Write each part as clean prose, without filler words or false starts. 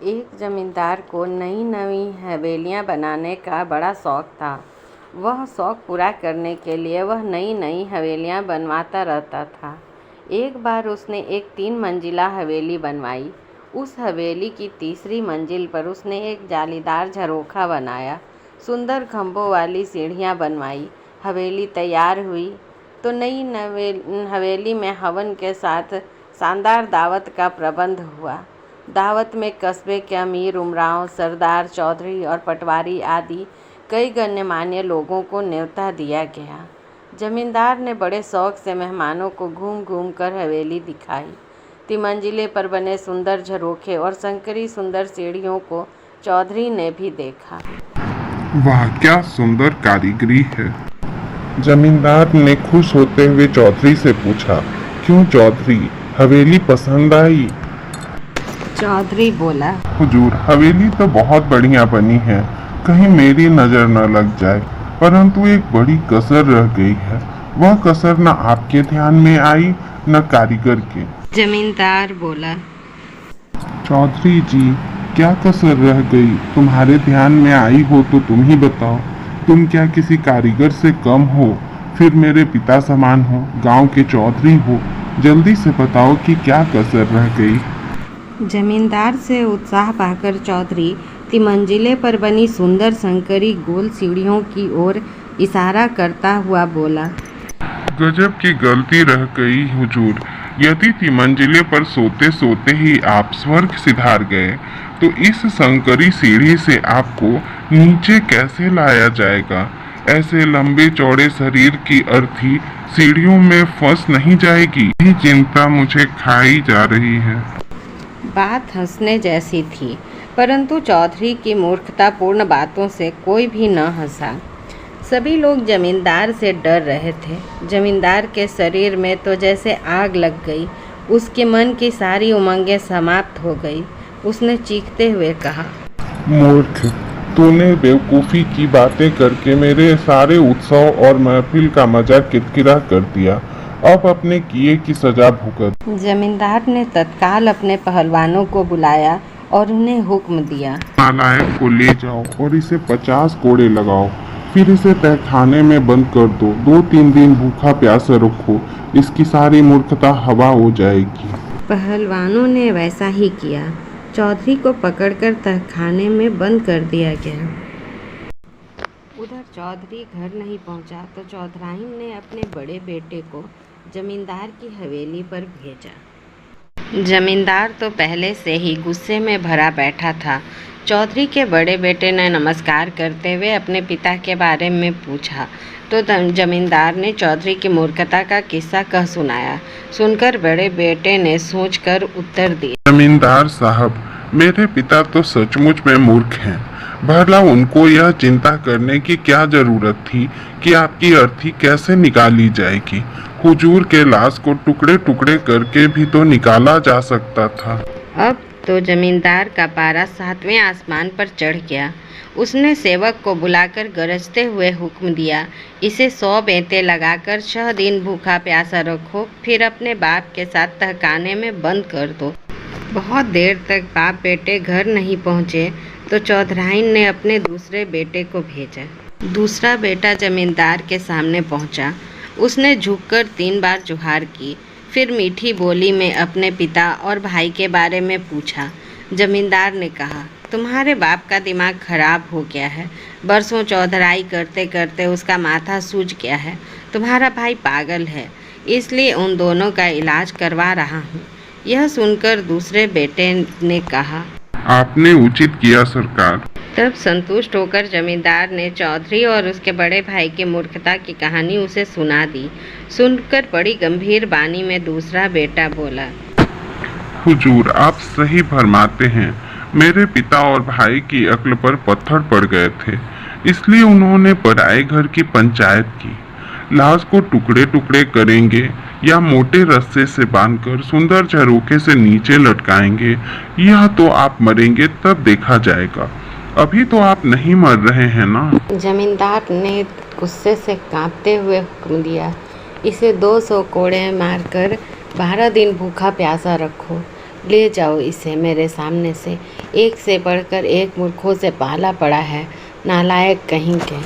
एक जमींदार को नई नई हवेलियाँ बनाने का बड़ा शौक था। वह शौक पूरा करने के लिए वह नई नई हवेलियाँ बनवाता रहता था। एक बार उसने एक 3 मंजिला हवेली बनवाई। उस हवेली की तीसरी मंजिल पर उसने एक जालीदार झरोखा बनाया। सुंदर खंभों वाली सीढ़ियाँ बनवाई। हवेली तैयार हुई तो नई हवेली में हवन के साथ शानदार दावत का प्रबंध हुआ। दावत में कस्बे के अमीर उमराव, सरदार, चौधरी और पटवारी आदि कई गण्यमान्य लोगों को न्योता दिया गया। जमींदार ने बड़े शौक से मेहमानों को घूम घूम कर हवेली दिखाई। तिमंजिले पर बने सुंदर झरोखे और संकरी सुंदर सीढ़ियों को चौधरी ने भी देखा। वाह, क्या सुंदर कारीगरी है। जमींदार ने खुश होते हुए चौधरी से पूछा, क्यों चौधरी, हवेली पसंद आई? चौधरी बोला, हुजूर, हवेली तो बहुत बढ़िया बनी है, कहीं मेरी नजर न लग जाए, परंतु एक बड़ी कसर रह गई है। वह कसर न आपके ध्यान में आई न कारीगर के। जमींदार बोला, चौधरी जी, क्या कसर रह गई? तुम्हारे ध्यान में आई हो तो तुम ही बताओ। तुम क्या किसी कारीगर से कम हो? फिर मेरे पिता समान हो, गांव के चौधरी हो। जल्दी से बताओ कि क्या कसर रह गई। जमींदार से उत्साह पाकर चौधरी तिमंजिले पर बनी सुंदर संकरी गोल सीढ़ियों की ओर इशारा करता हुआ बोला, गजब की गलती रह गई हुजूर। यदि तिमंजिले पर सोते सोते ही आप स्वर्ग सिधार गए तो इस संकरी सीढ़ी से आपको नीचे कैसे लाया जाएगा? ऐसे लंबे चौड़े शरीर की अर्थी सीढ़ियों में फंस नहीं जाएगी? यही चिंता मुझे खाई जा रही है। बात हंसने जैसी थी, परंतु चौधरी की मूर्खतापूर्ण बातों से कोई भी न हंसा। सभी लोग जमींदार से डर रहे थे। जमींदार के शरीर में तो जैसे आग लग गई। उसके मन की सारी उमंगें समाप्त हो गई। उसने चीखते हुए कहा, मूर्ख, तूने बेवकूफ़ी की बातें करके मेरे सारे उत्सव और महफिल का मजा किरकिरा कर दिया। अब अपने किए की सजा भुगत। जमींदार ने तत्काल अपने पहलवानों को बुलाया और उन्हें हुक्म दिया, नालायक को ले जाओ और इसे 50 कोड़े लगाओ, फिर इसे तहखाने में बंद कर दो। 2-3 दिन भूखा प्यासा रखो, इसकी सारी मूर्खता हवा हो जाएगी। पहलवानों ने वैसा ही किया। चौधरी को पकड़कर तहखाने में बंद कर दिया गया। उधर चौधरी घर नहीं पहुंचा तो चौधराइन ने अपने बड़े बेटे को जमींदार की हवेली पर भेजा। जमींदार तो पहले से ही गुस्से में भरा बैठा था। चौधरी के बड़े बेटे ने नमस्कार करते हुए अपने पिता के बारे में पूछा तो जमींदार ने चौधरी की मूर्खता का किस्सा कह सुनाया। सुनकर बड़े बेटे ने सोचकर उत्तर दिया, जमींदार साहब, मेरे पिता तो सचमुच में मूर्ख हैं। भला उनको यह चिंता करने की क्या जरूरत थी कि आपकी अर्थी कैसे निकाली जाएगी? हुजूर के लाश को टुकड़े टुकड़े करके भी तो निकाला जा सकता था। अब तो जमींदार का पारा 7वें आसमान पर चढ़ गया। उसने सेवक को बुलाकर गरजते हुए हुक्म दिया, इसे 100 बेंतें लगाकर 6 दिन भूखा प्यासा रखो, फिर अपने बाप के साथ तहखाने में बंद कर दो। बहुत देर तक बाप बेटे घर नहीं पहुँचे तो चौधराइन ने अपने दूसरे बेटे को भेजा। दूसरा बेटा जमींदार के सामने पहुँचा। उसने झुककर 3 बार जुहार की, फिर मीठी बोली में अपने पिता और भाई के बारे में पूछा। जमींदार ने कहा, तुम्हारे बाप का दिमाग खराब हो गया है। बरसों चौधराई करते करते उसका माथा सूज गया है। तुम्हारा भाई पागल है, इसलिए उन दोनों का इलाज करवा रहा हूँ। यह सुनकर दूसरे बेटे ने कहा, आपने उचित किया सरकार। तब संतुष्ट होकर जमींदार ने चौधरी और उसके बड़े भाई की मूर्खता की कहानी उसे सुना दी। सुनकर बड़ी गंभीर बानी में दूसरा बेटा बोला, हुजूर, आप सही फरमाते हैं। मेरे पिता और भाई की अक्ल पर पत्थर पड़ गए थे, इसलिए उन्होंने पराए घर की पंचायत की। लाश को टुकड़े टुकड़े करेंगे या मोटे रस्से से बांधकर सुंदर झरोखे से नीचे लटकाएंगे, यह तो आप मरेंगे तब देखा जाएगा। अभी तो आप नहीं मर रहे हैं ना? जमींदार ने गुस्से से कांपते हुए हुक्म दिया, इसे 200 कोड़े मारकर 12 दिन भूखा प्यासा रखो। ले जाओ इसे मेरे सामने से। एक से बढ़कर एक मूर्खों से पाला पड़ा है, नालायक कहीं के।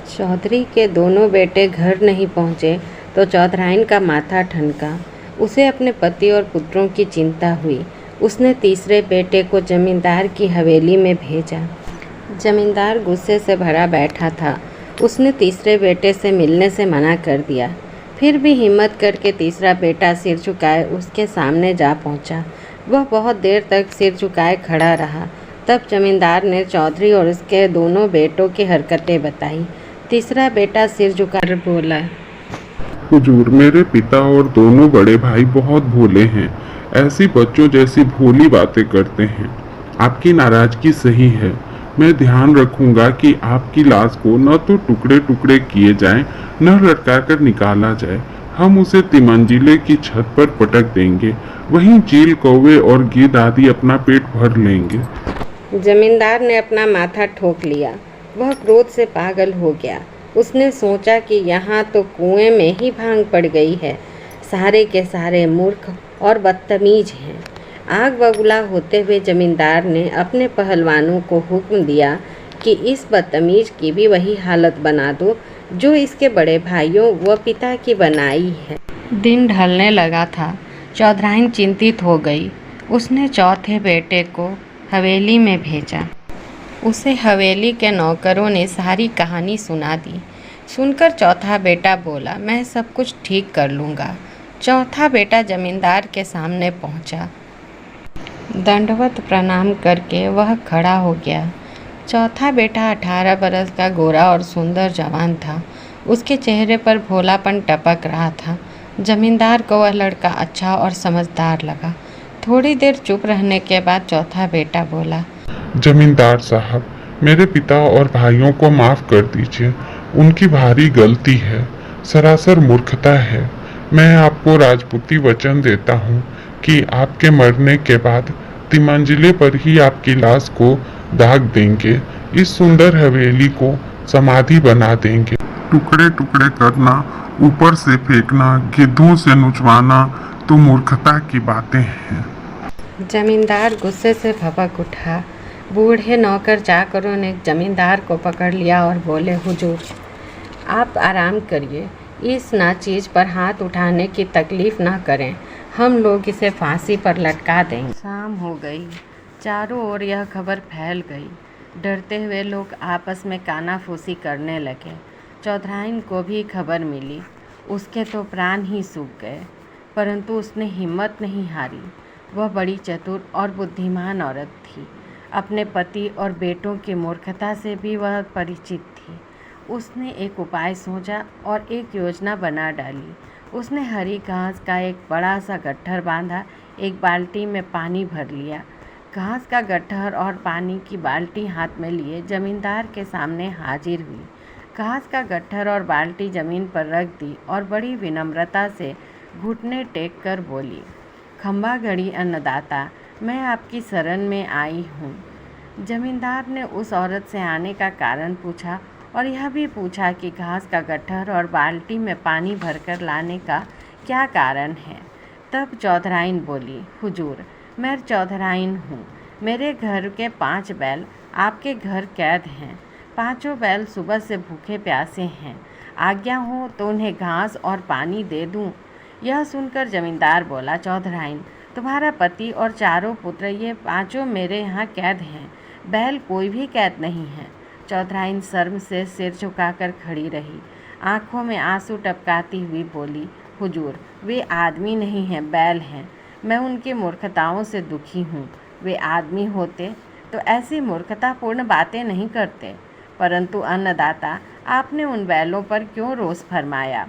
चौधरी के दोनों बेटे घर नहीं पहुँचे तो चौधराइन का माथा ठनका। उसे अपने पति और पुत्रों की चिंता हुई। उसने तीसरे बेटे को जमींदार की हवेली में भेजा। जमींदार गुस्से से भरा बैठा था। उसने तीसरे बेटे से मिलने से मना कर दिया। फिर भी हिम्मत करके तीसरा बेटा सिर झुकाए उसके सामने जा पहुंचा। वह बहुत देर तक सिर झुकाए खड़ा रहा। तब जमींदार ने चौधरी और उसके दोनों बेटों की हरकतें बताई। तीसरा बेटा सिर झुकाकर बोला, हुजूर, मेरे पिता और दोनों बड़े भाई बहुत भोले हैं, ऐसी बच्चों जैसी भोली बातें करते हैं। आपकी नाराजगी सही है। मैं ध्यान रखूंगा कि आपकी लाश को न तो टुकड़े टुकड़े किए जाएं, न लटका कर निकाला जाए। हम उसे तिमंजिले की छत पर पटक देंगे। वहीं चील, कौवे और गिद्ध आदि अपना पेट भर लेंगे। जमींदार ने अपना माथा ठोक लिया। वह क्रोध से पागल हो गया। उसने सोचा कि यहाँ तो कुएं में ही भांग पड़ गई है। सारे के सारे मूर्ख और बदतमीज हैं। आग बबूला होते हुए जमींदार ने अपने पहलवानों को हुक्म दिया कि इस बदतमीज की भी वही हालत बना दो जो इसके बड़े भाइयों व पिता की बनाई है। दिन ढलने लगा था। चौधराइन चिंतित हो गई। उसने चौथे बेटे को हवेली में भेजा। उसे हवेली के नौकरों ने सारी कहानी सुना दी। सुनकर चौथा बेटा बोला, मैं सब कुछ ठीक कर लूँगा। चौथा बेटा जमींदार के सामने पहुँचा। दंडवत प्रणाम करके वह खड़ा हो गया। चौथा बेटा 18 बरस का गोरा और सुंदर जवान था। उसके चेहरे पर भोलापन टपक रहा था। जमींदार को वह लड़का अच्छा और समझदार लगा। थोड़ी देर चुप रहने के बाद चौथा बेटा बोला, जमींदार साहब, मेरे पिता और भाइयों को माफ कर दीजिए। उनकी भारी गलती है, सरासर मूर्खता है। मैं आपको राजपूती वचन देता हूँ कि आपके मरने के बाद तिमंजिले पर ही आपकी लाश को दाग देंगे। इस सुंदर हवेली को समाधि बना देंगे। टुकड़े टुकड़े करना, ऊपर से फेंकना, गिद्धों से नुचवाना तो मूर्खता की बातें हैं। जमींदार गुस्से से भभक उठा। बूढ़े नौकर चाकरों ने जमींदार को पकड़ लिया और बोले, हुजूर, आप आराम करिए। इस नाचीज पर हाथ उठाने की तकलीफ ना करें। हम लोग इसे फांसी पर लटका देंगे। शाम हो गई। चारों ओर यह खबर फैल गई। डरते हुए लोग आपस में कानाफूसी करने लगे। चौधराइन को भी खबर मिली। उसके तो प्राण ही सूख गए, परंतु उसने हिम्मत नहीं हारी। वह बड़ी चतुर और बुद्धिमान औरत थी। अपने पति और बेटों की मूर्खता से भी वह परिचित थी। उसने एक उपाय सोचा और एक योजना बना डाली। उसने हरी घास का एक बड़ा सा गट्ठर बांधा, एक बाल्टी में पानी भर लिया। घास का गट्ठर और पानी की बाल्टी हाथ में लिए जमींदार के सामने हाजिर हुई। घास का गट्ठर और बाल्टी जमीन पर रख दी और बड़ी विनम्रता से घुटने टेक कर बोली, खंबा गढ़ी अन्नदाता, मैं आपकी शरण में आई हूँ। जमींदार ने उस औरत से आने का कारण पूछा और यह भी पूछा कि घास का गट्ठर और बाल्टी में पानी भरकर लाने का क्या कारण है। तब चौधराइन बोली, हुजूर, मैं चौधराइन हूँ। मेरे घर के 5 बैल आपके घर कैद हैं। 5 बैल सुबह से भूखे प्यासे हैं। आज्ञा हो तो उन्हें घास और पानी दे दूँ। यह सुनकर जमींदार बोला, चौधराइन, तुम्हारा पति और 4 पुत्र ये 5 मेरे यहाँ कैद हैं। बैल कोई भी कैद नहीं है। चौधराइन शर्म से सिर झुकाकर खड़ी रही। आंखों में आंसू टपकाती हुई बोली, हुजूर, वे आदमी नहीं हैं, बैल हैं। मैं उनकी मूर्खताओं से दुखी हूँ। वे आदमी होते तो ऐसी मूर्खतापूर्ण बातें नहीं करते, परंतु अन्नदाता, आपने उन बैलों पर क्यों रोष फरमाया।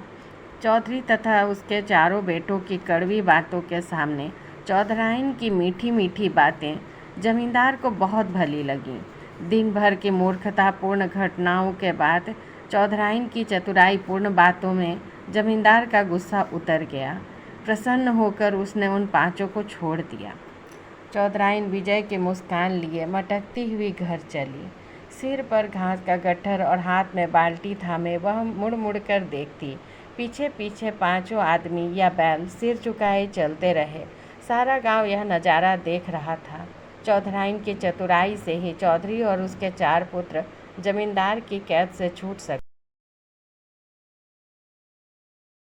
चौधरी तथा उसके 4 बेटों की कड़वी बातों के सामने चौधराइन की मीठी मीठी बातें जमींदार को बहुत भली लगीं। दिन भर की मूर्खतापूर्ण घटनाओं के बाद चौधराइन की चतुराईपूर्ण बातों में जमींदार का गुस्सा उतर गया। प्रसन्न होकर उसने उन 5 को छोड़ दिया। चौधराइन विजय की मुस्कान लिए मटकती हुई घर चली। सिर पर घास का गट्ठर और हाथ में बाल्टी थामे वह मुड़ मुड़ कर देखती। पीछे पीछे 5 आदमी या बैल सिर झुकाए चलते रहे। सारा गांव यह नज़ारा देख रहा था। चौधराइन की चतुराई से ही चौधरी और उसके 4 पुत्र जमींदार की कैद से छूट सके।